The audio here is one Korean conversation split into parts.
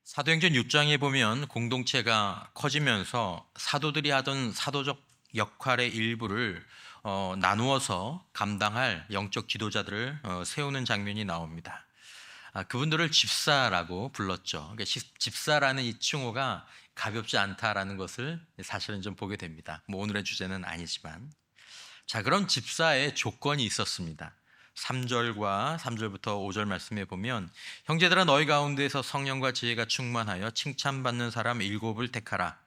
사도행전 6장에 보면 공동체가 커지면서 사도들이 하던 사도적 역할의 일부를 나누어서 감당할 영적 지도자들을 세우는 장면이 나옵니다. 그분들을 집사라고 불렀죠. 그러니까 집사라는 이 칭호가 가볍지 않다라는 것을 사실은 좀 보게 됩니다. 뭐 오늘의 주제는 아니지만. 자, 그럼 집사의 조건이 있었습니다. 3절과 3절부터 5절 말씀해 보면, 형제들아 너희 가운데에서 성령과 지혜가 충만하여 칭찬받는 사람 7을 택하라.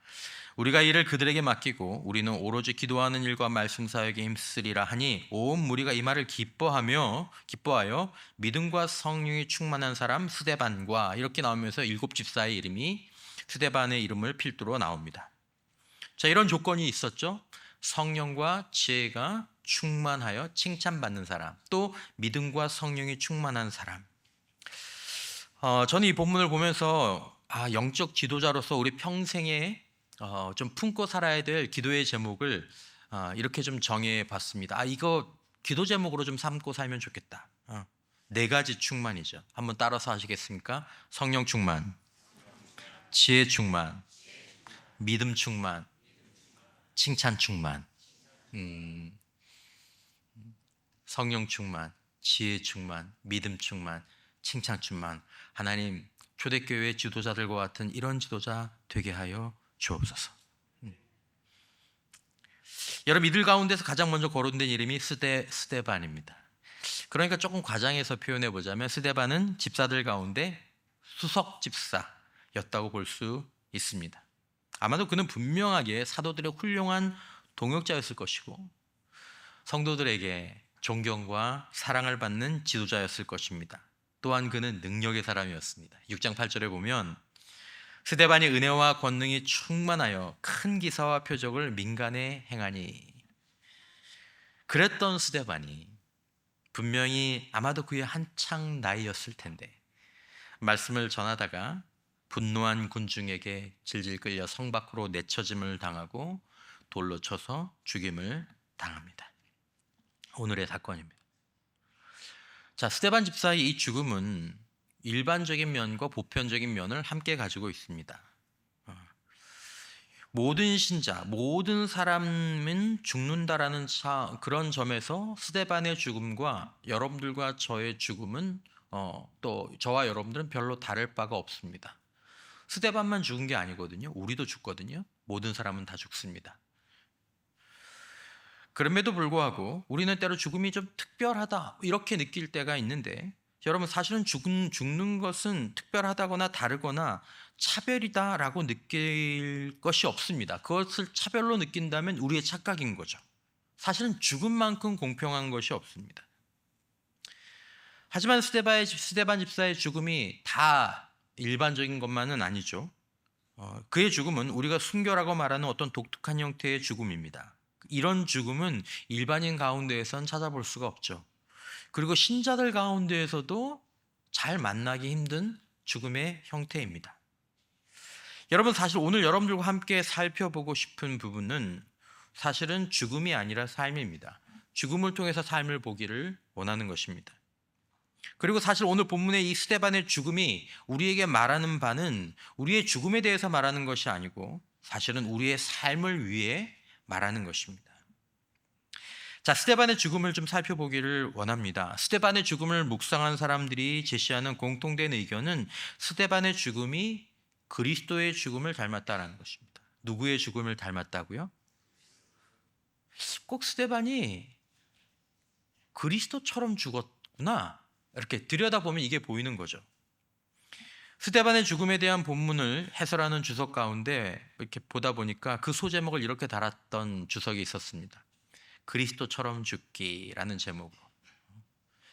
우리가 이를 그들에게 맡기고 우리는 오로지 기도하는 일과 말씀 사역에 힘쓰리라 하니 온 무리가 이 말을 기뻐하여 믿음과 성령이 충만한 사람 스데반과, 이렇게 나오면서 7집사의 이름이 스데반의 이름을 필두로 나옵니다. 자, 이런 조건이 있었죠. 성령과 지혜가 충만하여 칭찬받는 사람, 또 믿음과 성령이 충만한 사람. 저는 이 본문을 보면서 영적 지도자로서 우리 평생에 좀 품고 살아야 될 기도의 제목을 이렇게 좀 정해 봤습니다. 이거 기도 제목으로 좀 삼고 살면 좋겠다. 네 가지 충만이죠. 한번 따라서 하시겠습니까? 성령 충만, 지혜 충만, 믿음 충만, 칭찬 충만. 성령 충만, 지혜 충만, 믿음 충만, 칭찬 충만. 하나님, 초대교회 지도자들과 같은 이런 지도자 되게 하여 주옵소서. 여러분, 이들 가운데서 가장 먼저 거론된 이름이 스데반입니다. 그러니까 조금 과장해서 표현해 보자면 스데반은 집사들 가운데 수석 집사였다고 볼 수 있습니다. 아마도 그는 분명하게 사도들의 훌륭한 동역자였을 것이고 성도들에게 존경과 사랑을 받는 지도자였을 것입니다. 또한 그는 능력의 사람이었습니다. 6장 8절에 보면 스데반이 은혜와 권능이 충만하여 큰 기사와 표적을 민간에 행하니. 그랬던 스데반이 분명히 아마도 그의 한창 나이였을 텐데 말씀을 전하다가 분노한 군중에게 질질 끌려 성 밖으로 내쳐짐을 당하고 돌로 쳐서 죽임을 당합니다. 오늘의 사건입니다. 자, 스데반 집사의 이 죽음은 일반적인 면과 보편적인 면을 함께 가지고 있습니다. 모든 신자, 모든 사람은 죽는다라는 그런 점에서 스데반의 죽음과 여러분들과 저의 죽음은 또 저와 여러분들은 별로 다를 바가 없습니다. 스데반만 죽은 게 아니거든요. 우리도 죽거든요. 모든 사람은 다 죽습니다. 그럼에도 불구하고 우리는 때로 죽음이 좀 특별하다 이렇게 느낄 때가 있는데, 여러분 사실은 죽는 것은 특별하다거나 다르거나 차별이다라고 느낄 것이 없습니다. 그것을 차별로 느낀다면 우리의 착각인 거죠. 사실은 죽음만큼 공평한 것이 없습니다. 하지만 스데반 집사의 죽음이 다 일반적인 것만은 아니죠. 그의 죽음은 우리가 순교라고 말하는 어떤 독특한 형태의 죽음입니다. 이런 죽음은 일반인 가운데에선 찾아볼 수가 없죠. 그리고 신자들 가운데에서도 잘 만나기 힘든 죽음의 형태입니다. 여러분, 사실 오늘 여러분들과 함께 살펴보고 싶은 부분은 사실은 죽음이 아니라 삶입니다. 죽음을 통해서 삶을 보기를 원하는 것입니다. 그리고 사실 오늘 본문의 이 스데반의 죽음이 우리에게 말하는 바는 우리의 죽음에 대해서 말하는 것이 아니고 사실은 우리의 삶을 위해 말하는 것입니다. 자, 스데반의 죽음을 좀 살펴보기를 원합니다. 스데반의 죽음을 묵상한 사람들이 제시하는 공통된 의견은 스데반의 죽음이 그리스도의 죽음을 닮았다라는 것입니다. 누구의 죽음을 닮았다고요? 꼭 스데반이 그리스도처럼 죽었구나, 이렇게 들여다보면 이게 보이는 거죠. 스데반의 죽음에 대한 본문을 해설하는 주석 가운데 이렇게 보다 보니까 그 소제목을 이렇게 달았던 주석이 있었습니다. 그리스도처럼 죽기라는 제목으로.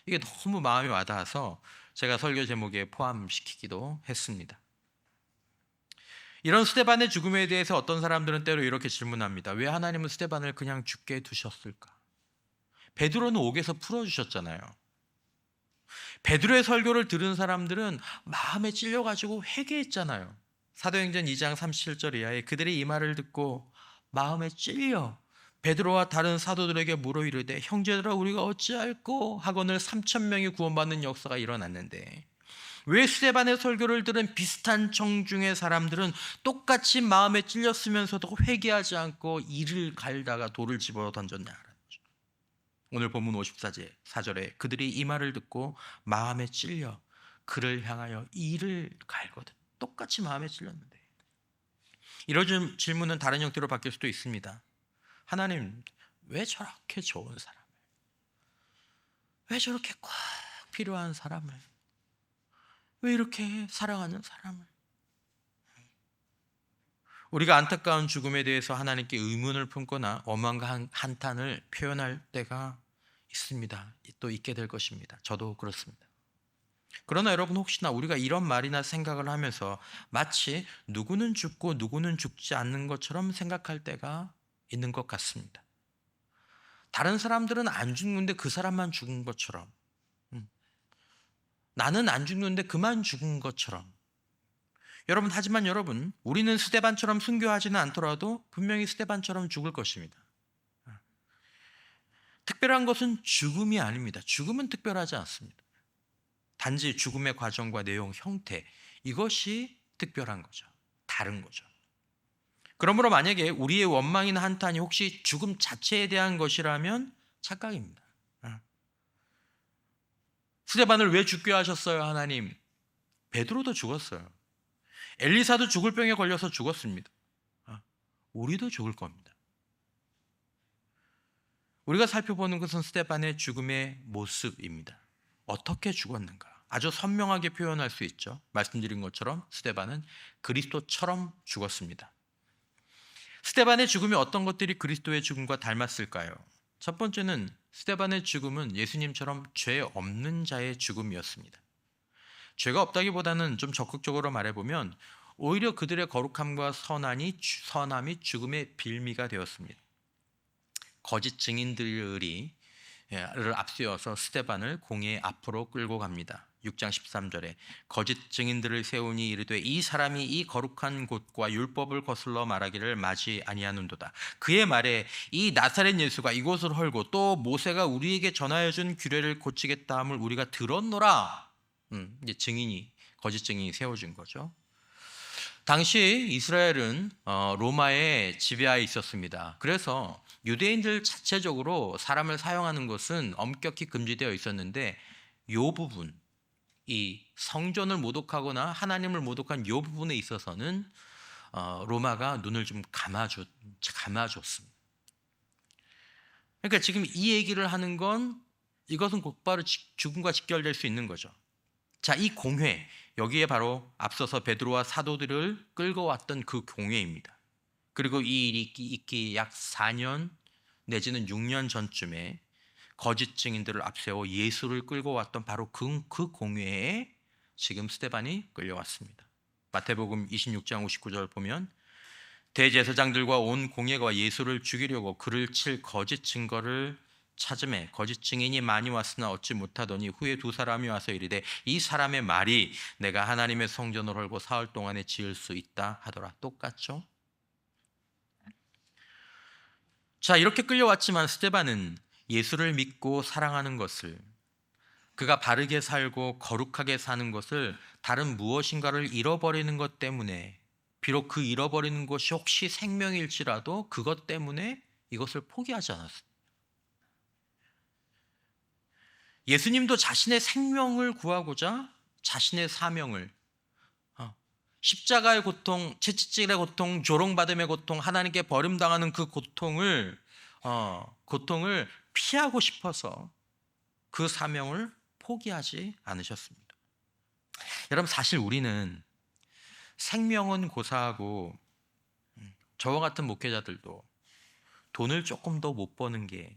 이게 너무 마음이 와닿아서 제가 설교 제목에 포함시키기도 했습니다. 이런 스데반의 죽음에 대해서 어떤 사람들은 때로 이렇게 질문합니다. 왜 하나님은 스데반을 그냥 죽게 두셨을까? 베드로는 옥에서 풀어주셨잖아요. 베드로의 설교를 들은 사람들은 마음에 찔려가지고 회개했잖아요. 사도행전 2장 37절 이하에 그들이 이 말을 듣고 마음에 찔려 베드로와 다른 사도들에게 물어 이르되 형제들아 우리가 어찌할꼬 하거늘 3,000명이 구원받는 역사가 일어났는데, 왜 스데반의 설교를 들은 비슷한 청중의 사람들은 똑같이 마음에 찔렸으면서도 회개하지 않고 이를 갈다가 돌을 집어 던졌냐? 오늘 본문 54절에 그들이 이 말을 듣고 마음에 찔려 그를 향하여 이를 갈거든. 똑같이 마음에 찔렸는데. 이런 질문은 다른 형태로 바뀔 수도 있습니다. 하나님, 왜 저렇게 좋은 사람을, 왜 저렇게 꼭 필요한 사람을, 왜 이렇게 사랑하는 사람을, 우리가 안타까운 죽음에 대해서 하나님께 의문을 품거나 원망과 한탄을 표현할 때가 있습니다. 또 있게 될 것입니다. 저도 그렇습니다. 그러나 여러분, 혹시나 우리가 이런 말이나 생각을 하면서 마치 누구는 죽고 누구는 죽지 않는 것처럼 생각할 때가 있는 것 같습니다. 다른 사람들은 안 죽는데 그 사람만 죽은 것처럼, 나는 안 죽는데 그만 죽은 것처럼. 하지만 여러분, 우리는 스데반처럼 순교하지는 않더라도 분명히 스데반처럼 죽을 것입니다. 특별한 것은 죽음이 아닙니다. 죽음은 특별하지 않습니다. 단지 죽음의 과정과 내용, 형태, 이것이 특별한 거죠. 다른 거죠. 그러므로 만약에 우리의 원망이나 한탄이 혹시 죽음 자체에 대한 것이라면 착각입니다. 스데반을 왜 죽게 하셨어요, 하나님? 베드로도 죽었어요. 엘리사도 죽을 병에 걸려서 죽었습니다. 우리도 죽을 겁니다. 우리가 살펴보는 것은 스데반의 죽음의 모습입니다. 어떻게 죽었는가? 아주 선명하게 표현할 수 있죠. 말씀드린 것처럼 스데반은 그리스도처럼 죽었습니다. 스데반의 죽음이 어떤 것들이 그리스도의 죽음과 닮았을까요? 첫 번째는 스데반의 죽음은 예수님처럼 죄 없는 자의 죽음이었습니다. 죄가 없다기보다는 좀 적극적으로 말해보면 오히려 그들의 거룩함과 선함이 죽음의 빌미가 되었습니다. 거짓 증인들을 앞세워서 스데반을 공의 앞으로 끌고 갑니다. 6장 13절에 거짓 증인들을 세우니 이르되 이 사람이 이 거룩한 곳과 율법을 거슬러 말하기를 마지 아니하는도다. 그의 말에 이 나사렛 예수가 이곳을 헐고 또 모세가 우리에게 전하여 준 규례를 고치겠다 함을 우리가 들었노라. 이제 거짓 증인이 세워진 거죠. 당시 이스라엘은 로마의 지배하에 있었습니다. 그래서 유대인들 자체적으로 사람을 사용하는 것은 엄격히 금지되어 있었는데 이 부분, 이 성전을 모독하거나 하나님을 모독한 이 부분에 있어서는 로마가 눈을 좀 감아줬습니다. 그러니까 지금 이 얘기를 하는 건 이것은 곧바로 죽음과 직결될 수 있는 거죠. 자, 이 공회, 여기에 바로 앞서서 베드로와 사도들을 끌고 왔던 그 공회입니다. 그리고 이 일이 있기 약 4년 내지는 6년 전쯤에 거짓 증인들을 앞세워 예수를 끌고 왔던 바로 그 공회에 지금 스데반이 끌려왔습니다. 마태복음 26장 59절 보면 대제사장들과 온 공회가 예수를 죽이려고 그를 칠 거짓 증거를 찾음에 거짓 증인이 많이 왔으나 얻지 못하더니 후에 두 사람이 와서 이르되 이 사람의 말이 내가 하나님의 성전을 헐고 사흘 동안에 지을 수 있다 하더라. 똑같죠? 자, 이렇게 끌려왔지만 스데반은 예수를 믿고 사랑하는 것을, 그가 바르게 살고 거룩하게 사는 것을 다른 무엇인가를 잃어버리는 것 때문에, 비록 그 잃어버리는 것이 혹시 생명일지라도 그것 때문에 이것을 포기하지 않았습니다. 예수님도 자신의 생명을 구하고자 자신의 사명을, 십자가의 고통, 채찍질의 고통, 조롱받음의 고통, 하나님께 버림당하는 그 고통을 피하고 싶어서 그 사명을 포기하지 않으셨습니다. 여러분, 사실 우리는 생명은 고사하고 저와 같은 목회자들도 돈을 조금 더 못 버는 게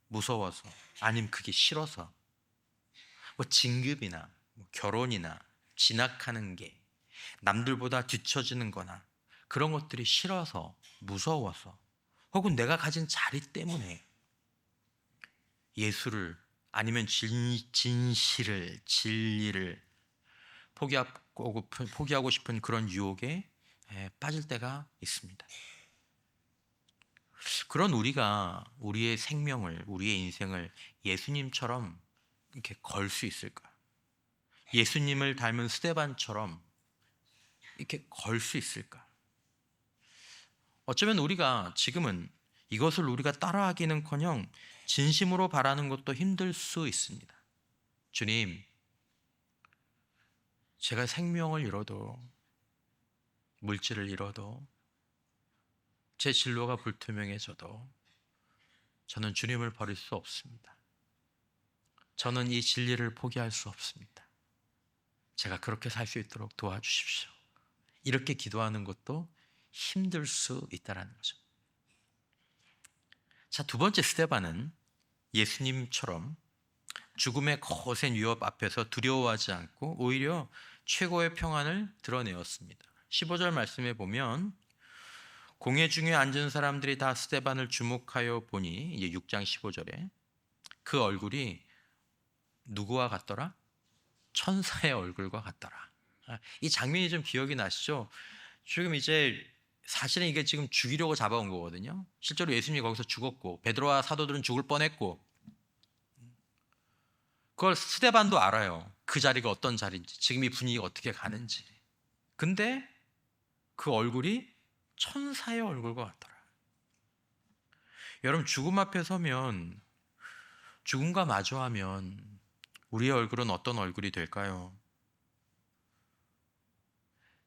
무서워서, 아니면 그게 싫어서, 진급이나 결혼이나 진학하는 게 남들보다 뒤처지는 거나 그런 것들이 싫어서, 무서워서, 혹은 내가 가진 자리 때문에 예수를, 아니면 진실을, 진리를 포기하고 싶은 그런 유혹에 빠질 때가 있습니다. 그런 우리가 우리의 생명을, 우리의 인생을 예수님처럼 이렇게 걸 수 있을까? 예수님을 닮은 스데반처럼 이렇게 걸 수 있을까? 어쩌면 우리가 지금은 이것을 우리가 따라하기는커녕 진심으로 바라는 것도 힘들 수 있습니다. 주님, 제가 생명을 잃어도, 물질을 잃어도, 제 진로가 불투명해져도 저는 주님을 버릴 수 없습니다. 저는 이 진리를 포기할 수 없습니다. 제가 그렇게 살 수 있도록 도와주십시오. 이렇게 기도하는 것도 힘들 수 있다는 거죠. 자, 두 번째 스데반은 예수님처럼 죽음의 거센 위협 앞에서 두려워하지 않고 오히려 최고의 평안을 드러내었습니다. 15절 말씀에 보면 공회 중에 앉은 사람들이 다 스데반을 주목하여 보니, 이제 6장 15절에 그 얼굴이 누구와 같더라? 천사의 얼굴과 같더라. 이 장면이 좀 기억이 나시죠? 지금 이제 사실은 이게 지금 죽이려고 잡아온 거거든요. 실제로 예수님이 거기서 죽었고 베드로와 사도들은 죽을 뻔했고, 그걸 스데반도 알아요. 그 자리가 어떤 자리인지, 지금 이 분위기가 어떻게 가는지. 근데 그 얼굴이 천사의 얼굴과 같더라. 여러분, 죽음 앞에 서면, 죽음과 마주하면 우리의 얼굴은 어떤 얼굴이 될까요?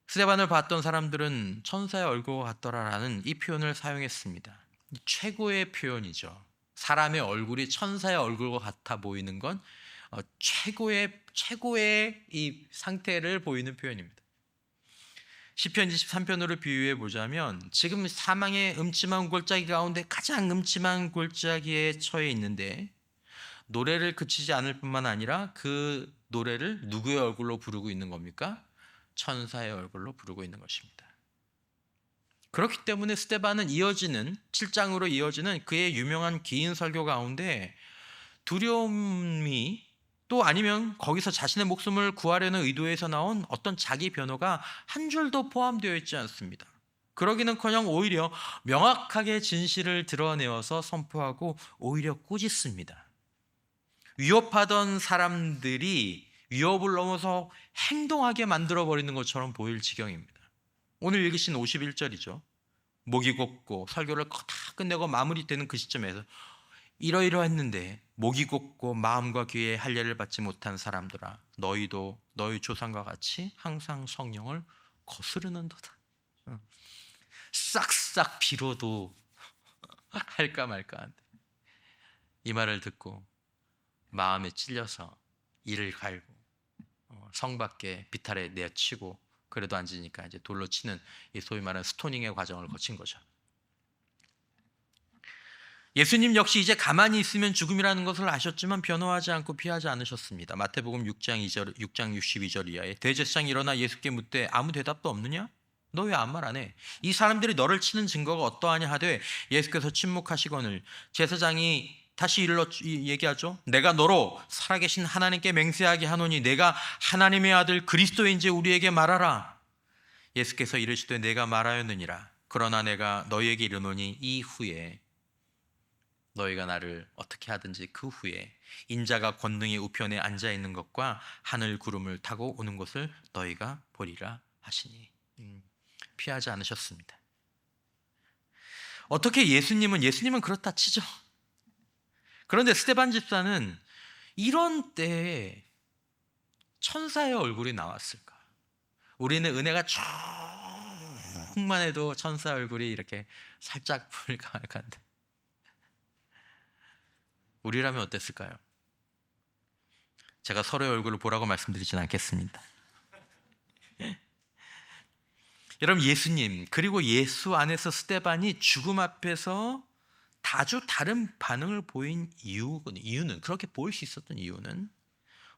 스데반을 봤던 사람들은 천사의 얼굴과 같더라라는 이 표현을 사용했습니다. 최고의 표현이죠. 사람의 얼굴이 천사의 얼굴과 같아 보이는 건 최고의 이 상태를 보이는 표현입니다. 시편 23편으로 비유해 보자면 지금 사망의 음침한 골짜기 가운데 가장 음침한 골짜기에 처해 있는데 노래를 그치지 않을 뿐만 아니라 그 노래를 누구의 얼굴로 부르고 있는 겁니까? 천사의 얼굴로 부르고 있는 것입니다. 그렇기 때문에 스데반은 7장으로 이어지는 그의 유명한 긴 설교 가운데 두려움이, 또 아니면 거기서 자신의 목숨을 구하려는 의도에서 나온 어떤 자기 변호가 한 줄도 포함되어 있지 않습니다. 그러기는커녕 오히려 명확하게 진실을 드러내어서 선포하고 오히려 꾸짖습니다. 위협하던 사람들이 위협을 넘어서 행동하게 만들어버리는 것처럼 보일 지경입니다. 오늘 읽으신 51절이죠. 목이 곧고 설교를 다 끝내고 마무리되는 그 시점에서 이러이러했는데 목이 곧고 마음과 귀에 할례를 받지 못한 사람들아, 너희도 너희 조상과 같이 항상 성령을 거스르는도다. 싹싹 빌어도 할까 말까 한데, 이 말을 듣고 마음에 찔려서 이를 갈고 성 밖에 비탈에 내치고 그래도 앉으니까 이제 돌로 치는 이 소위 말하는 스토닝의 과정을 거친 거죠. 예수님 역시 이제 가만히 있으면 죽음이라는 것을 아셨지만 변호하지 않고 피하지 않으셨습니다. 마태복음 6장 62절 이하에 대제사장이 일어나 예수께 묻되 아무 대답도 없느냐? 너 왜 아무 말 안 해? 이 사람들이 너를 치는 증거가 어떠하냐 하되 예수께서 침묵하시거늘 제사장이 다시 얘기하죠. 내가 너로 살아계신 하나님께 맹세하게 하노니 내가 하나님의 아들 그리스도인지 우리에게 말하라. 예수께서 이르시되 내가 말하였느니라. 그러나 내가 너희에게 이르노니 이후에 너희가 나를 어떻게 하든지 그 후에 인자가 권능의 우편에 앉아 있는 것과 하늘 구름을 타고 오는 것을 너희가 보리라 하시니. 피하지 않으셨습니다. 어떻게 예수님은 그렇다 치죠. 그런데 스데반 집사는 이런 때에 천사의 얼굴이 나왔을까? 우리는 은혜가 충만해도 천사 얼굴이 이렇게 살짝 보일까 말까한데, 우리라면 어땠을까요? 제가 서로의 얼굴을 보라고 말씀드리진 않겠습니다. 여러분, 예수님 그리고 예수 안에서 스데반이 죽음 앞에서 아주 다른 반응을 보인 이유는, 그렇게 보일 수 있었던 이유는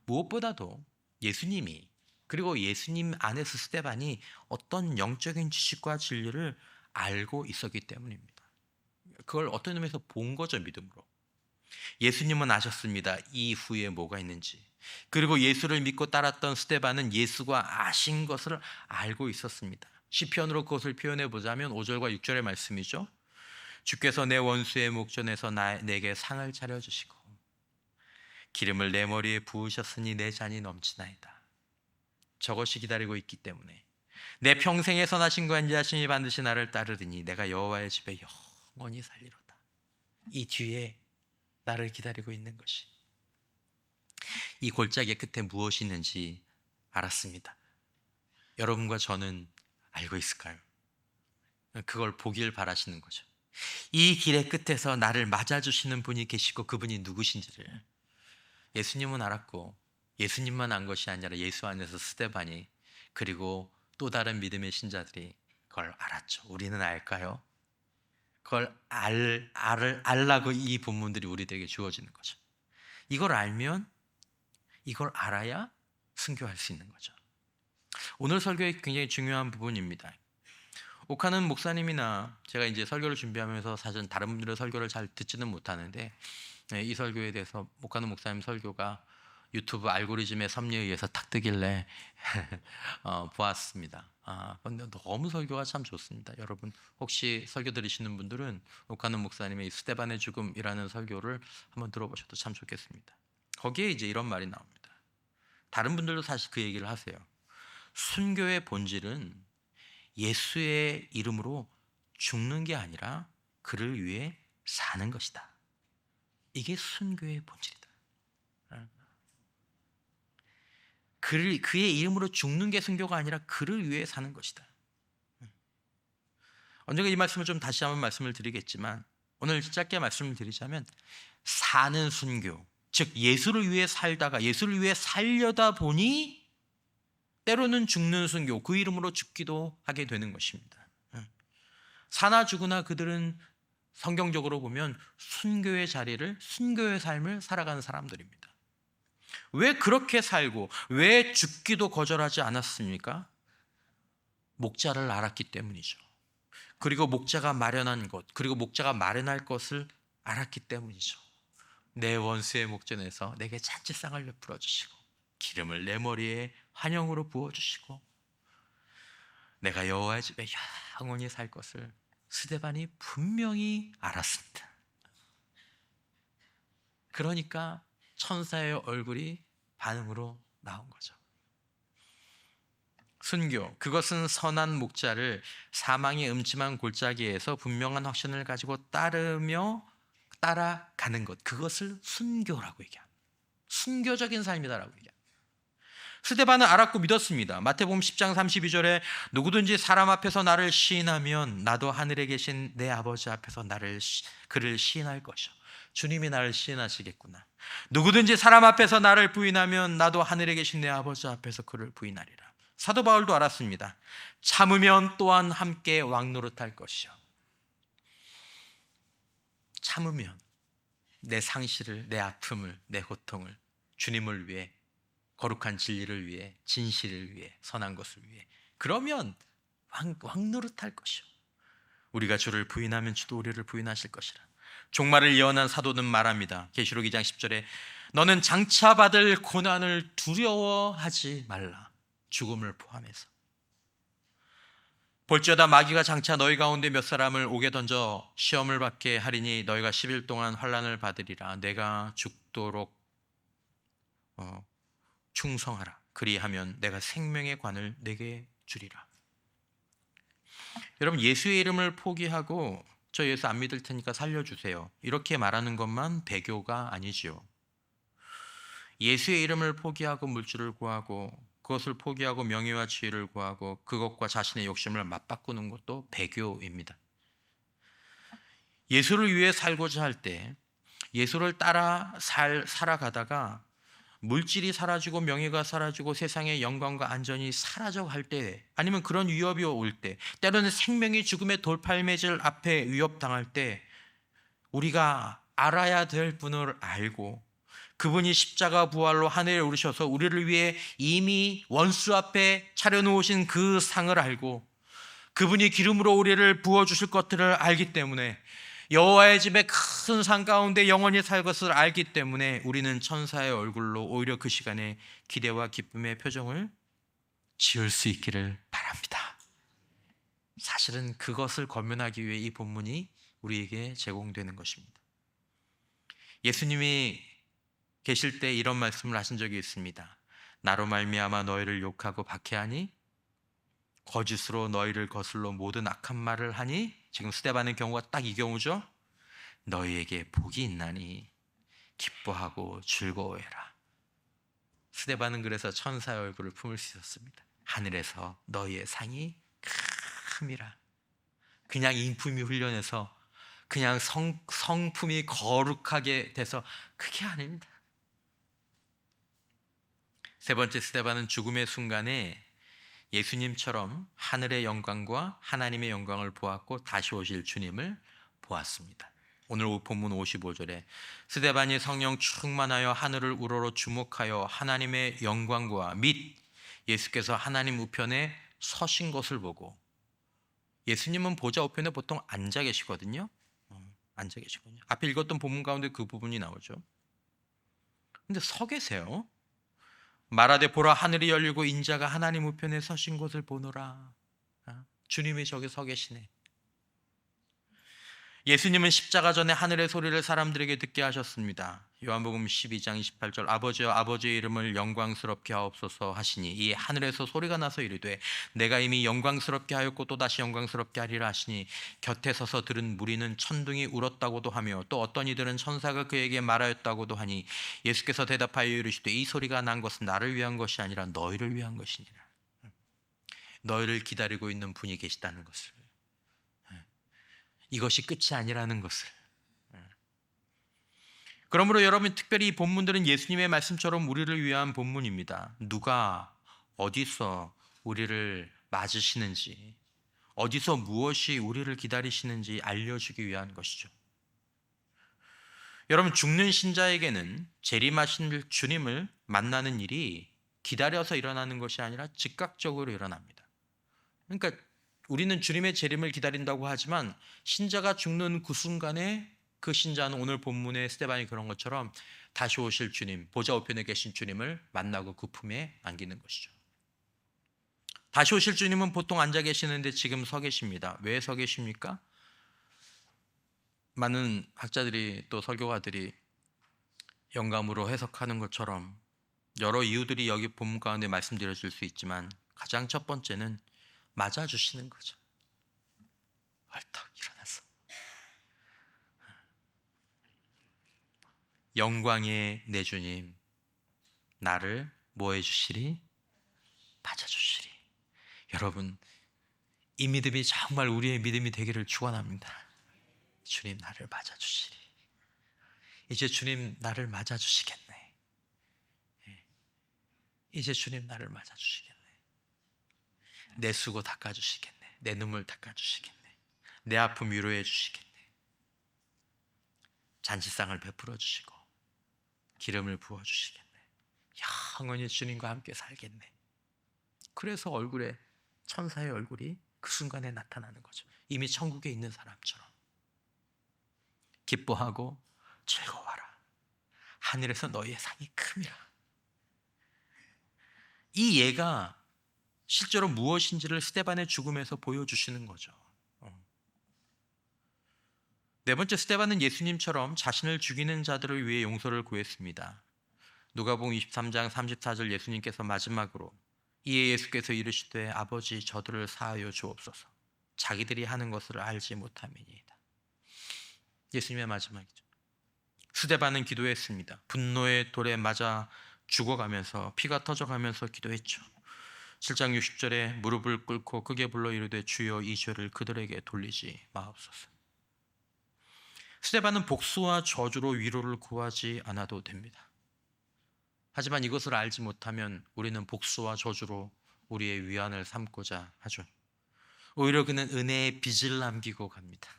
무엇보다도 예수님이, 그리고 예수님 안에서 스데반이 어떤 영적인 지식과 진리를 알고 있었기 때문입니다. 그걸 어떤 의미에서 본 거죠, 믿음으로. 예수님은 아셨습니다. 이후에 뭐가 있는지. 그리고 예수를 믿고 따랐던 스데반은 예수가 아신 것을 알고 있었습니다. 시편으로 그것을 표현해 보자면 5절과 6절의 말씀이죠. 주께서 내 원수의 목전에서 내게 상을 차려주시고 기름을 내 머리에 부으셨으니 내 잔이 넘치나이다. 저것이 기다리고 있기 때문에 내 평생에 선하신 그 인자하심이 반드시 나를 따르리니 내가 여호와의 집에 영원히 살리로다. 이 뒤에 나를 기다리고 있는 것이, 이 골짜기의 끝에 무엇이 있는지 알았습니다. 여러분과 저는 알고 있을까요? 그걸 보길 바라시는 거죠. 이 길의 끝에서 나를 맞아주시는 분이 계시고 그분이 누구신지를 예수님은 알았고, 예수님만 안 것이 아니라 예수 안에서 스데반이 그리고 또 다른 믿음의 신자들이 그걸 알았죠. 우리는 알까요? 그걸 알라고 이 본문들이 우리들에게 주어지는 거죠. 이걸 알면, 이걸 알아야 순교할 수 있는 거죠. 오늘 설교의 굉장히 중요한 부분입니다. 오카는 목사님이나 제가 이제 설교를 준비하면서 사실 다른 분들의 설교를 잘 듣지는 못하는데, 이 설교에 대해서 오카는 목사님 설교가 유튜브 알고리즘의 섭리에 의해서 탁 뜨길래 보았습니다. 근데 너무 설교가 참 좋습니다. 여러분 혹시 설교 들으시는 분들은 오카는 목사님의 스데반의 죽음이라는 설교를 한번 들어보셔도 참 좋겠습니다. 거기에 이제 이런 말이 나옵니다. 다른 분들도 사실 그 얘기를 하세요. 순교의 본질은 예수의 이름으로 죽는 게 아니라 그를 위해 사는 것이다. 이게 순교의 본질이다. 그의 이름으로 죽는 게 순교가 아니라 그를 위해 사는 것이다. 언젠가 이 말씀을 좀 다시 한번 말씀을 드리겠지만, 오늘 짧게 말씀을 드리자면 사는 순교, 즉 예수를 위해 살다가 예수를 위해 살려다 보니 때로는 죽는 순교, 그 이름으로 죽기도 하게 되는 것입니다. 사나 죽으나 그들은 성경적으로 보면 순교의 자리를, 순교의 삶을 살아가는 사람들입니다. 왜 그렇게 살고 왜 죽기도 거절하지 않았습니까? 목자를 알았기 때문이죠. 그리고 목자가 마련한 것, 그리고 목자가 마련할 것을 알았기 때문이죠. 내 원수의 목전에서 내게 잔치상을 베풀어 주시고 기름을 내 머리에 환영으로 부어주시고 내가 여호와의 집에 영원히 살 것을 스데반이 분명히 알았습니다. 그러니까 천사의 얼굴이 반응으로 나온 거죠. 순교, 그것은 선한 목자를 사망의 음침한 골짜기에서 분명한 확신을 가지고 따라가는 것, 그것을 순교라고 얘기합니다. 순교적인 삶이다라고 얘기합니다. 스데반은 알았고 믿었습니다. 마태복음 10장 32절에 누구든지 사람 앞에서 나를 시인하면 나도 하늘에 계신 내 아버지 앞에서 그를 시인할 것이요. 주님이 나를 시인하시겠구나. 누구든지 사람 앞에서 나를 부인하면 나도 하늘에 계신 내 아버지 앞에서 그를 부인하리라. 사도 바울도 알았습니다. 참으면 또한 함께 왕노릇할 것이요. 참으면 내 상실을, 내 아픔을, 내 고통을 주님을 위해, 거룩한 진리를 위해, 진실을 위해, 선한 것을 위해, 그러면 왕노릇할 것이요. 우리가 주를 부인하면 주도 우리를 부인하실 것이라. 종말을 예언한 사도는 말합니다. 계시록 2장 10절에 너는 장차 받을 고난을 두려워하지 말라. 죽음을 포함해서. 볼지어다 마귀가 장차 너희 가운데 몇 사람을 옥에 던져 시험을 받게 하리니 너희가 10일 동안 환난을 받으리라. 내가 죽도록 충성하라. 그리하면 내가 생명의 관을 내게 주리라. 여러분, 예수의 이름을 포기하고 저 예수 안 믿을 테니까 살려주세요, 이렇게 말하는 것만 배교가 아니지요. 예수의 이름을 포기하고 물질을 구하고 그것을 포기하고 명예와 지위를 구하고 그것과 자신의 욕심을 맞바꾸는 것도 배교입니다. 예수를 위해 살고자 할 때, 예수를 따라 살아가다가 물질이 사라지고 명예가 사라지고 세상의 영광과 안전이 사라져갈 때, 아니면 그런 위협이 올 때, 때로는 생명이 죽음의 돌팔매질 앞에 위협당할 때 우리가 알아야 될 분을 알고 그분이 십자가 부활로 하늘에 오르셔서 우리를 위해 이미 원수 앞에 차려놓으신 그 상을 알고 그분이 기름으로 우리를 부어주실 것들을 알기 때문에, 여호와의 집에 큰 산 가운데 영원히 살 것을 알기 때문에 우리는 천사의 얼굴로 오히려 그 시간에 기대와 기쁨의 표정을 지을 수 있기를 바랍니다. 사실은 그것을 권면하기 위해 이 본문이 우리에게 제공되는 것입니다. 예수님이 계실 때 이런 말씀을 하신 적이 있습니다. 나로 말미암아 너희를 욕하고 박해하니 거짓으로 너희를 거슬러 모든 악한 말을 하니, 지금 스데반의 경우가 딱 이 경우죠. 너희에게 복이 있나니 기뻐하고 즐거워해라. 스데반은 그래서 천사의 얼굴을 품을 수 있었습니다. 하늘에서 너희의 상이 큼이라. 그냥 인품이 훈련해서 그냥 성품이 거룩하게 돼서 그게 아닙니다. 세 번째, 스데반은 죽음의 순간에 예수님처럼 하늘의 영광과 하나님의 영광을 보았고 다시 오실 주님을 보았습니다. 오늘 본문 55절에 스데반이 성령 충만하여 하늘을 우러러 주목하여 하나님의 영광과 및 예수께서 하나님 우편에 서신 것을 보고, 예수님은 보좌 우편에 보통 앉아 계시거든요. 앉아 계시거든요. 앞에 읽었던 본문 가운데 그 부분이 나오죠. 근데 서 계세요. 말하되 보라, 하늘이 열리고 인자가 하나님 우편에 서신 것을 보노라. 주님이 저기 서 계시네. 예수님은 십자가 전에 하늘의 소리를 사람들에게 듣게 하셨습니다. 요한복음 12장 28절 아버지여 아버지의 이름을 영광스럽게 하옵소서 하시니 이 하늘에서 소리가 나서 이르되 내가 이미 영광스럽게 하였고 또다시 영광스럽게 하리라 하시니 곁에 서서 들은 무리는 천둥이 울었다고도 하며 또 어떤 이들은 천사가 그에게 말하였다고도 하니 예수께서 대답하여 이르시되 이 소리가 난 것은 나를 위한 것이 아니라 너희를 위한 것이니라. 너희를 기다리고 있는 분이 계시다는 것을, 이것이 끝이 아니라는 것을. 그러므로 여러분, 특별히 이 본문들은 예수님의 말씀처럼 우리를 위한 본문입니다. 누가 어디서 우리를 맞으시는지, 어디서 무엇이 우리를 기다리시는지 알려주기 위한 것이죠. 여러분, 죽는 신자에게는 재림하신 주님을 만나는 일이 기다려서 일어나는 것이 아니라 즉각적으로 일어납니다. 그러니까 우리는 주님의 재림을 기다린다고 하지만 신자가 죽는 그 순간에 그 신자는 오늘 본문의 스데반이 그런 것처럼 다시 오실 주님, 보좌 우편에 계신 주님을 만나고 그 품에 안기는 것이죠. 다시 오실 주님은 보통 앉아 계시는데 지금 서 계십니다. 왜 서 계십니까? 많은 학자들이 또 설교가들이 영감으로 해석하는 것처럼 여러 이유들이 여기 본문 가운데 말씀드려질 수 있지만 가장 첫 번째는 맞아주시는 거죠. 벌떡 일어나서 영광의 내 주님, 나를 뭐 해주시리? 맞아주시리. 여러분, 이 믿음이 정말 우리의 믿음이 되기를 축원합니다. 주님 나를 맞아주시리. 이제 주님 나를 맞아주시겠네. 이제 주님 나를 맞아주시겠네. 내 수고 닦아주시겠네. 내 눈물 닦아주시겠네. 내 아픔 위로해 주시겠네. 잔치상을 베풀어 주시고 기름을 부어 주시겠네. 영원히 주님과 함께 살겠네. 그래서 얼굴에 천사의 얼굴이 그 순간에 나타나는 거죠. 이미 천국에 있는 사람처럼. 기뻐하고 즐거워하라. 하늘에서 너희의 상이 큼이라. 이 예가 실제로 무엇인지를 스데반의 죽음에서 보여주시는 거죠. 네 번째, 스데반은 예수님처럼 자신을 죽이는 자들을 위해 용서를 구했습니다. 누가복음 23장 34절 예수님께서 마지막으로 이에 예수께서 이르시되 아버지 저들을 사하여 주옵소서 자기들이 하는 것을 알지 못함이니이다. 예수님의 마지막이죠. 스데반은 기도했습니다. 분노의 돌에 맞아 죽어가면서 피가 터져가면서 기도했죠. 7장 60절에 무릎을 꿇고 크게 불러 이르되 주여 이 죄를 그들에게 돌리지 마옵소서. 스데반은 복수와 저주로 위로를 구하지 않아도 됩니다. 하지만 이것을 알지 못하면 우리는 복수와 저주로 우리의 위안을 삼고자 하죠. 오히려 그는 은혜의 빛을 남기고 갑니다.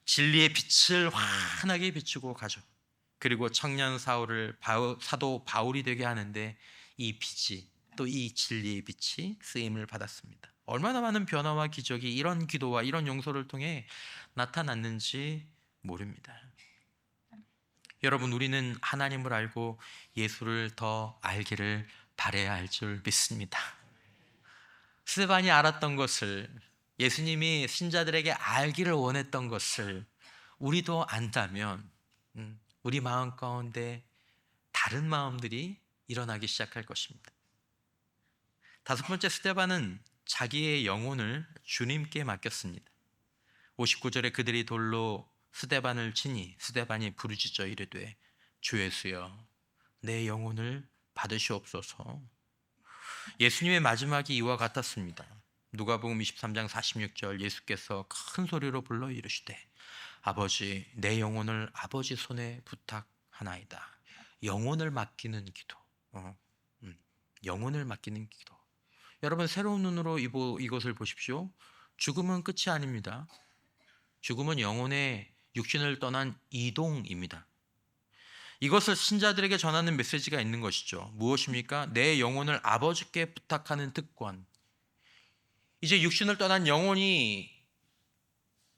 진리의 빛을 환하게 비추고 가죠. 그리고 청년 사울을 사도 바울이 되게 하는데 이 빛이, 또 이 진리의 빛이 쓰임을 받았습니다. 얼마나 많은 변화와 기적이 이런 기도와 이런 용서를 통해 나타났는지 모릅니다. 여러분, 우리는 하나님을 알고 예수를 더 알기를 바라야 할 줄 믿습니다. 스데반이 알았던 것을, 예수님이 신자들에게 알기를 원했던 것을 우리도 안다면 우리 마음 가운데 다른 마음들이 일어나기 시작할 것입니다. 다섯 번째, 스데반은 자기의 영혼을 주님께 맡겼습니다. 59절에 그들이 돌로 스데반을 치니 스데반이 부르짖어 이르되 주 예수여 내 영혼을 받으시옵소서. 예수님의 마지막이 이와 같았습니다. 누가복음 23장 46절, 예수께서 큰 소리로 불러 이르시되 아버지 내 영혼을 아버지 손에 부탁하나이다. 영혼을 맡기는 기도. 영혼을 맡기는 기도. 여러분, 새로운 눈으로 이것을 보십시오. 죽음은 끝이 아닙니다. 죽음은 영혼의 육신을 떠난 이동입니다. 이것을 신자들에게 전하는 메시지가 있는 것이죠. 무엇입니까? 내 영혼을 아버지께 부탁하는 특권. 이제 육신을 떠난 영혼이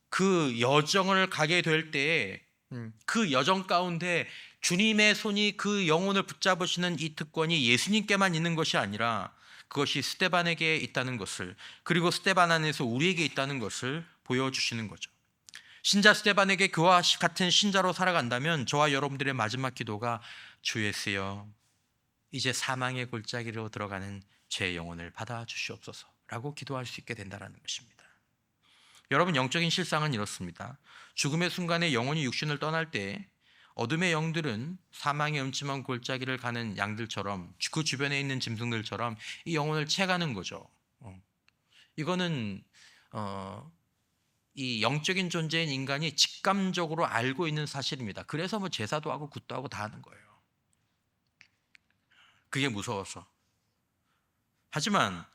그 여정을 가게 될 때에 그 여정 가운데 주님의 손이 그 영혼을 붙잡으시는 이 특권이 예수님께만 있는 것이 아니라 그것이 스데반에게 있다는 것을, 그리고 스데반 안에서 우리에게 있다는 것을 보여주시는 거죠. 신자 스데반에게 그와 같은 신자로 살아간다면 저와 여러분들의 마지막 기도가 주 예수여 이제 사망의 골짜기로 들어가는 제 영혼을 받아주시옵소서 라고 기도할 수 있게 된다는 것입니다. 여러분, 영적인 실상은 이렇습니다. 죽음의 순간에 영혼이 육신을 떠날 때 어둠의 영들은 사망의 음침한 골짜기를 가는 양들처럼, 그 주변에 있는 짐승들처럼 이 영혼을 채가는 거죠. 이거는 이 영적인 존재인 인간이 직감적으로 알고 있는 사실입니다. 그래서 뭐 제사도 하고 굿도 하고 다 하는 거예요. 그게 무서워서. 하지만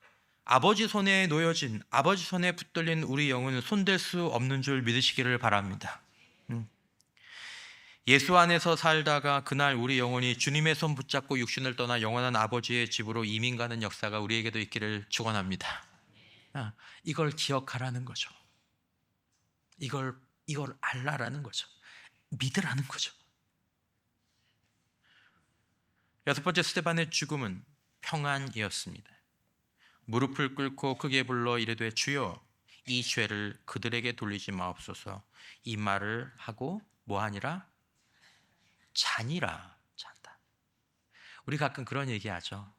아버지 손에 놓여진, 아버지 손에 붙들린 우리 영혼은 손댈 수 없는 줄 믿으시기를 바랍니다. 예수 안에서 살다가 그날 우리 영혼이 주님의 손 붙잡고 육신을 떠나 영원한 아버지의 집으로 이민 가는 역사가 우리에게도 있기를 축원합니다. 이걸 기억하라는 거죠. 이걸 알라라는 거죠. 믿으라는 거죠. 여섯 번째, 스데반의 죽음은 평안이었습니다. 무릎을 꿇고 크게 불러 이르되 주여 이 죄를 그들에게 돌리지 마옵소서. 이 말을 하고 뭐하니라? 잔다. 우리 가끔 그런 얘기하죠.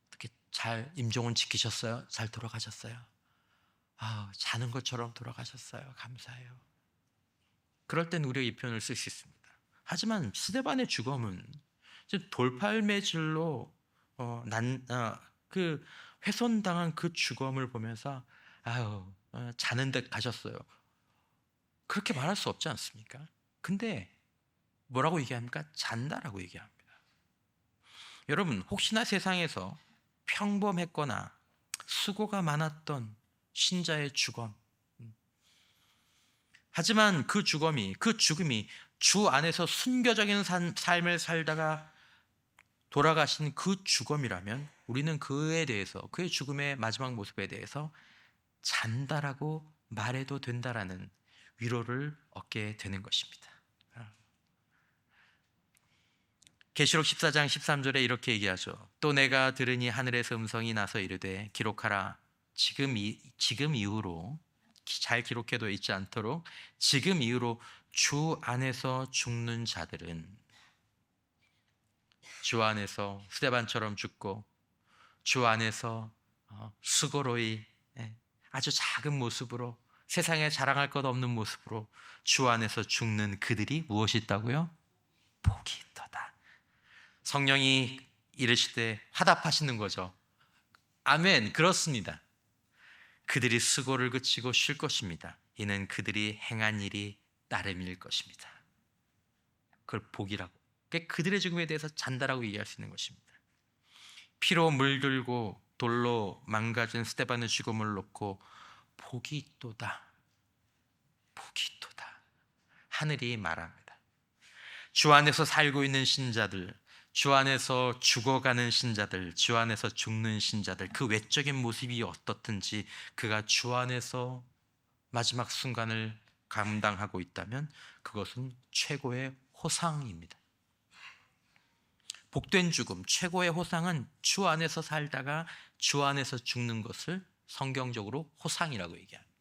어떻게 잘 임종은 지키셨어요? 잘 돌아가셨어요? 자는 것처럼 돌아가셨어요. 감사해요. 그럴 땐 우리가 이 표현을 쓸 수 있습니다. 하지만 스데반의 죽음은 돌팔매질로 그 훼손당한 그 죽음을 보면서 자는 데 가셨어요. 그렇게 말할 수 없지 않습니까? 근데 뭐라고 얘기합니까? 잔다라고 얘기합니다. 여러분, 혹시나 세상에서 평범했거나 수고가 많았던 신자의 죽음, 하지만 그 죽음이 주 안에서 순교적인 삶을 살다가 돌아가신 그 죽음이라면 우리는 그에 대해서, 그의 죽음의 마지막 모습에 대해서 잔다라고 말해도 된다라는 위로를 얻게 되는 것입니다. 계시록 14장 13절에 이렇게 얘기하죠. 또 내가 들으니 하늘에서 음성이 나서 이르되 기록하라. 지금 이후로, 잘 기록해도 잊지 않도록, 지금 이후로 주 안에서 죽는 자들은, 주 안에서 스데반처럼 죽고 주 안에서 수고로이 아주 작은 모습으로, 세상에 자랑할 것 없는 모습으로 주 안에서 죽는 그들이 무엇이 있다고요? 복이 있도다. 성령이 이르시되 화답하시는 거죠. 아멘. 그렇습니다. 그들이 수고를 그치고 쉴 것입니다. 이는 그들이 행한 일이 나름일 것입니다. 그걸 복이라고, 그들의 죽음에 대해서 잔다라고 얘기할 수 있는 것입니다. 피로 물들고 돌로 망가진 스데반의 죽음을 놓고 복이 있도다, 복이 있도다 하늘이 말합니다. 주 안에서 살고 있는 신자들, 주 안에서 죽어가는 신자들, 주 안에서 죽는 신자들, 그 외적인 모습이 어떻든지 그가 주 안에서 마지막 순간을 감당하고 있다면 그것은 최고의 호상입니다. 복된 죽음, 최고의 호상은 주 안에서 살다가 주 안에서 죽는 것을 성경적으로 호상이라고 얘기합니다.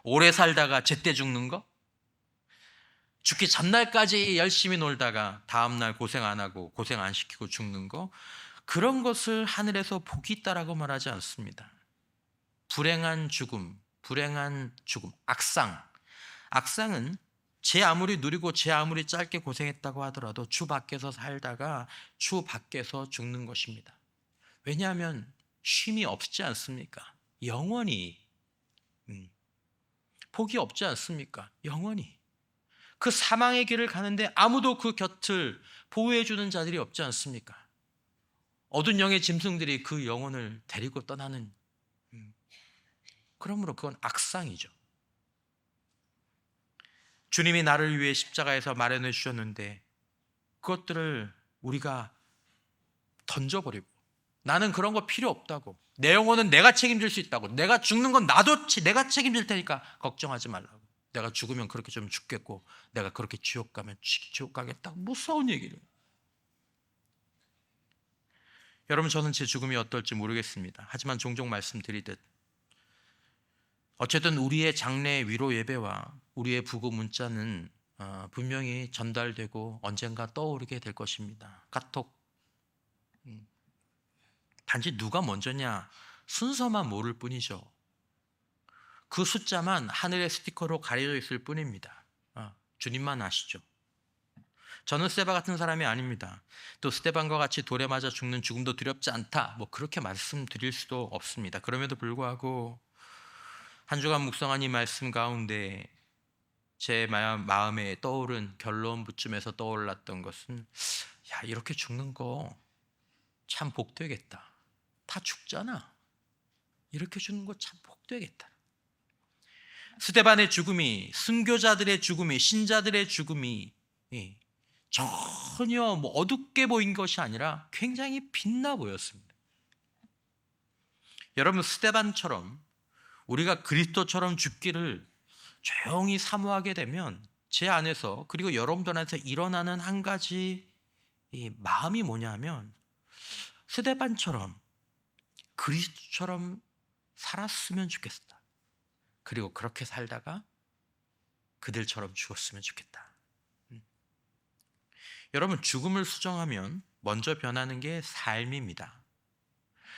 오래 살다가 제때 죽는 거, 죽기 전날까지 열심히 놀다가 다음날 고생 안 하고 고생 안 시키고 죽는 거, 그런 것을 하늘에서 복이 있다라고 말하지 않습니다. 불행한 죽음, 악상은 제 아무리 누리고 제 아무리 짧게 고생했다고 하더라도 주 밖에서 살다가 주 밖에서 죽는 것입니다. 왜냐하면 쉼이 없지 않습니까? 영원히. 복이 없지 않습니까? 영원히. 그 사망의 길을 가는데 아무도 그 곁을 보호해 주는 자들이 없지 않습니까? 어두운 영의 짐승들이 그 영혼을 데리고 떠나는, 그러므로 그건 악상이죠. 주님이 나를 위해 십자가에서 마련해 주셨는데 그것들을 우리가 던져버리고, 나는 그런 거 필요 없다고, 내 영혼은 내가 책임질 수 있다고, 내가 죽는 건 내가 책임질 테니까 걱정하지 말라고, 내가 죽으면 그렇게 좀 죽겠고 내가 그렇게 지옥 가면 지옥 가겠다고, 무서운 얘기를. 여러분, 저는 제 죽음이 어떨지 모르겠습니다. 하지만 종종 말씀드리듯 어쨌든 우리의 장례 위로 예배와 우리의 부고 문자는 분명히 전달되고 언젠가 떠오르게 될 것입니다. 카톡. 단지 누가 먼저냐 순서만 모를 뿐이죠. 그 숫자만 하늘의 스티커로 가려져 있을 뿐입니다. 주님만 아시죠. 저는 스테반 같은 사람이 아닙니다. 또 스테반과 같이 돌에 맞아 죽는 죽음도 두렵지 않다, 그렇게 말씀드릴 수도 없습니다. 그럼에도 불구하고 한 주간 묵상한 이 말씀 가운데 제 마음에 떠오른 결론부쯤에서 떠올랐던 것은, 이렇게 죽는 거 참 복되겠다. 다 죽잖아. 이렇게 죽는 거 참 복되겠다. 스데반의 죽음이, 순교자들의 죽음이, 신자들의 죽음이 전혀 어둡게 보인 것이 아니라 굉장히 빛나 보였습니다. 여러분, 스데반처럼 우리가 그리스도처럼 죽기를 조용히 사모하게 되면 제 안에서, 그리고 여러분들 안에서 일어나는 한 가지 마음이 뭐냐면, 스데반처럼 그리스도처럼 살았으면 좋겠다. 그리고 그렇게 살다가 그들처럼 죽었으면 좋겠다. 여러분, 죽음을 수정하면 먼저 변하는 게 삶입니다.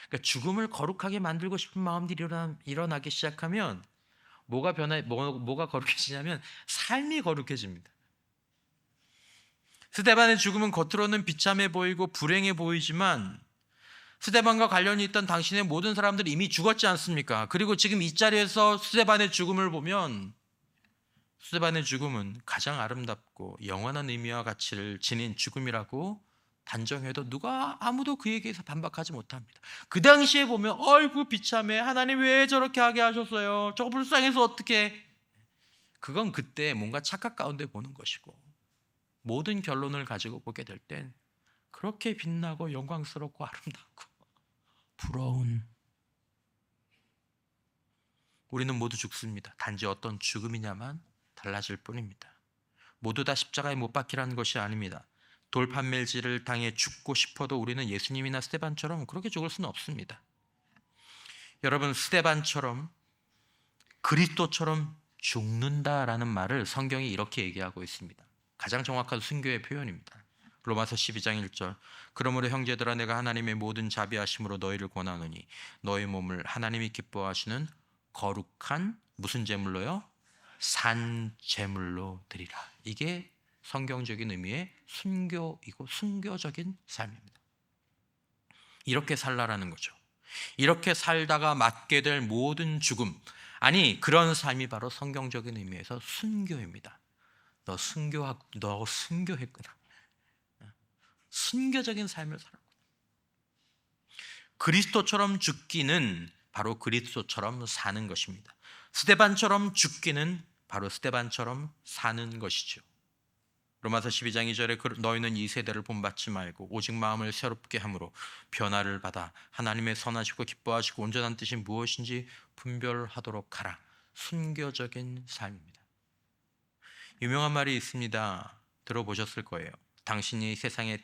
그러니까 죽음을 거룩하게 만들고 싶은 마음들이 일어나기 시작하면 뭐가 거룩해지냐면 삶이 거룩해집니다. 스데반의 죽음은 겉으로는 비참해 보이고 불행해 보이지만 스데반과 관련이 있던 당신의 모든 사람들이 이미 죽었지 않습니까? 그리고 지금 이 자리에서 스데반의 죽음을 보면, 스데반의 죽음은 가장 아름답고 영원한 의미와 가치를 지닌 죽음이라고 단정해도 아무도 그에 대해서 반박하지 못합니다. 그 당시에 보면 어이구 비참해, 하나님 왜 저렇게 하게 하셨어요, 저거 불쌍해서 어떻게. 그건 그때 뭔가 착각 가운데 보는 것이고, 모든 결론을 가지고 보게 될 땐 그렇게 빛나고 영광스럽고 아름답고 부러운, 우리는 모두 죽습니다. 단지 어떤 죽음이냐만 달라질 뿐입니다. 모두 다 십자가에 못 박히라는 것이 아닙니다. 돌판매질을 당해 죽고 싶어도 우리는 예수님이나 스데반처럼 그렇게 죽을 수는 없습니다. 여러분, 스데반처럼 그리스도처럼 죽는다라는 말을 성경이 이렇게 얘기하고 있습니다. 가장 정확한 순교의 표현입니다. 로마서 12장 1절. 그러므로 형제들아, 내가 하나님의 모든 자비하심으로 너희를 권하노니 너희 몸을 하나님이 기뻐하시는 거룩한 무슨 제물로요? 산 제물로 드리라. 이게 성경적인 의미의 순교이고 순교적인 삶입니다. 이렇게 살라라는 거죠. 이렇게 살다가 맞게 될 모든 죽음, 그런 삶이 바로 성경적인 의미에서 순교입니다. 너 순교했구나. 순교적인 삶을 살았구나. 그리스도처럼 죽기는 바로 그리스도처럼 사는 것입니다. 스데반처럼 죽기는 바로 스데반처럼 사는 것이죠. 로마서 12장 2절에 너희는 이 세대를 본받지 말고 오직 마음을 새롭게 함으로 변화를 받아 하나님의 선하시고 기뻐하시고 온전한 뜻이 무엇인지 분별하도록 하라. 순교적인 삶입니다. 유명한 말이 있습니다. 들어보셨을 거예요. 당신이 세상에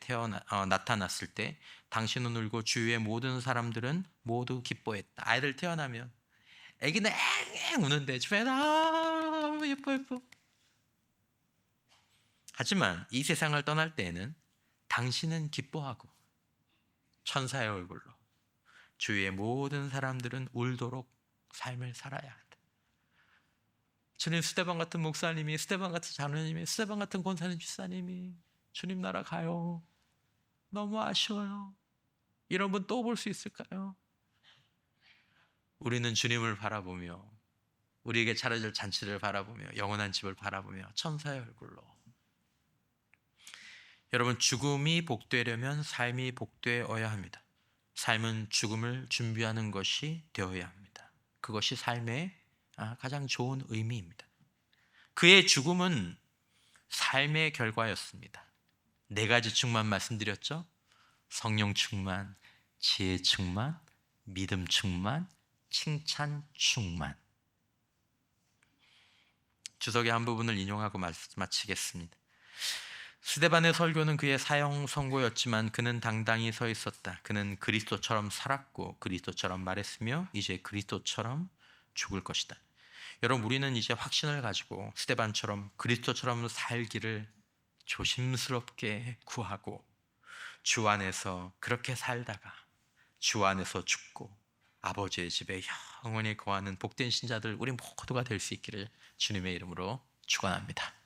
나타났을 때 당신은 울고 주위의 모든 사람들은 모두 기뻐했다. 아이들 태어나면 애기는 앵앵 우는데 주변에 예뻐. 하지만 이 세상을 떠날 때에는 당신은 기뻐하고 천사의 얼굴로 주위의 모든 사람들은 울도록 삶을 살아야 한다. 주님, 스데반 같은 목사님이, 스데반 같은 장로님이, 스데반 같은 권사님 집사님이 주님 나라 가요. 너무 아쉬워요. 이런 분 또 볼 수 있을까요? 우리는 주님을 바라보며 우리에게 차려질 잔치를 바라보며 영원한 집을 바라보며 천사의 얼굴로. 여러분, 죽음이 복되려면 삶이 복되어야 합니다. 삶은 죽음을 준비하는 것이 되어야 합니다. 그것이 삶의 가장 좋은 의미입니다. 그의 죽음은 삶의 결과였습니다. 4가지 충만 말씀드렸죠? 성령 충만, 지혜 충만, 믿음 충만, 칭찬 충만. 주석의 한 부분을 인용하고 마치겠습니다. 스데반의 설교는 그의 사형 선고였지만 그는 당당히 서 있었다. 그는 그리스도처럼 살았고 그리스도처럼 말했으며 이제 그리스도처럼 죽을 것이다. 여러분, 우리는 이제 확신을 가지고 스데반처럼 그리스도처럼 살기를 조심스럽게 구하고 주 안에서 그렇게 살다가 주 안에서 죽고 아버지의 집에 영원히 거하는 복된 신자들 우리 모두가 될 수 있기를 주님의 이름으로 축원합니다.